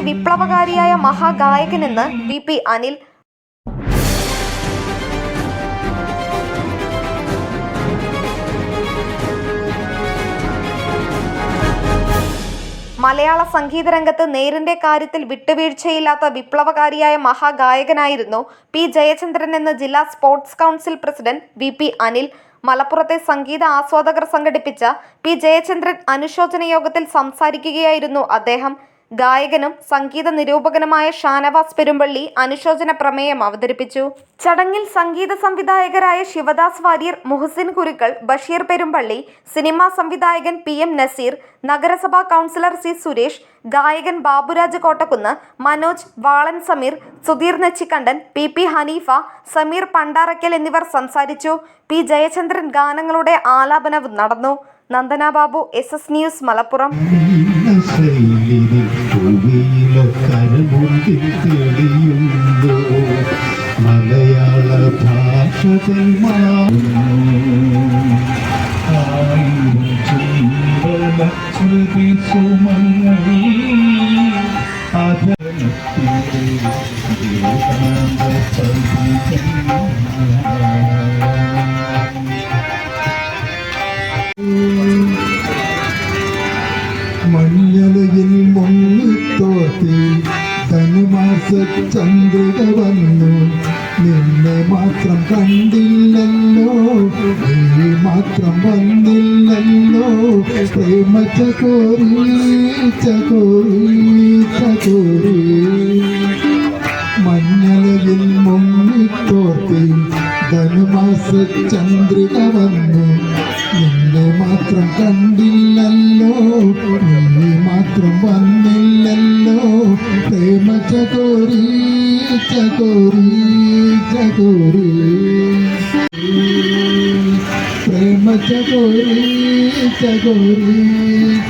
വിപ്ലവകാരിയായ മഹാഗായകനെന്ന് VP Anil. മലയാള സംഗീതരംഗത്ത് നേരിന്റെ കാര്യത്തിൽ വിട്ടുവീഴ്ചയില്ലാത്ത വിപ്ലവകാരിയായ മഹാഗായകനായിരുന്നു P. ജയചന്ദ്രൻ എന്ന് ജില്ലാ sports council president VP Anil. മലപ്പുറത്തെ സംഗീത ആസ്വാദകർ സംഘടിപ്പിച്ച P. ജയചന്ദ്രൻ അനുശോചന യോഗത്തിൽ സംസാരിക്കുകയായിരുന്നു അദ്ദേഹം. ഗായകനും സംഗീത നിരൂപകനുമായ ഷാനവാസ് പെരുമ്പള്ളി അനുശോചന പ്രമേയം അവതരിപ്പിച്ചു. ചടങ്ങിൽ സംഗീത സംവിധായകരായ ശിവദാസ് വാര്യർ, മുഹസിൻ കുരുക്കൾ, ബഷീർ പെരുമ്പള്ളി, സിനിമാ സംവിധായകൻ PM നസീർ, നഗരസഭാ കൗൺസിലർ C. സുരേഷ്, ഗായകൻ ബാബുരാജ് കോട്ടക്കുന്ന്, മനോജ്, വാളൻ സമീർ, സുധീർ നെച്ചിക്കണ്ടൻ, PP ഹനീഫ, സമീർ പണ്ടാറയ്ക്കൽ എന്നിവർ സംസാരിച്ചു. P. ജയചന്ദ്രൻ ഗാനങ്ങളുടെ ആലാപനവും നടന്നു. Nandana Babu, SS news, Malappuram. മലയാള ഭാഷ ശ്രുതി സുമങ്ങൾ മഞ്ഞലയിൽ മുങ്ങിത്തോത്തി ധനുമാസ ചന്ദ്രിക വന്നു. നിന്നെ മാത്രം കണ്ടില്ലല്ലോ, നീ മാത്രം വന്നില്ലല്ലോ. പ്രേമ ചകോരി ചകോരി ചകോരി മഞ്ഞലയിൽ മുങ്ങിത്തോത്തി ധനുമാസ ചന്ദ്രിക വന്നു. നിന്നെ മാത്രം കണ്ടില്ലല്ലോ, നീ മാത്രം വന്നില്ലല്ലോ. പ്രേമ ചകോരി ചകോരി ചകോരി പ്രേമ ചകോരി ചകോരി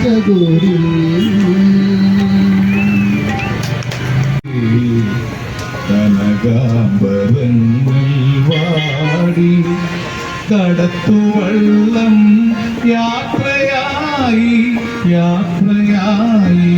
ചകോരി കനകാംബരങ്ങൾ വാടി കടത്തുവള്ളം യാത്രയായി യാത്രയായി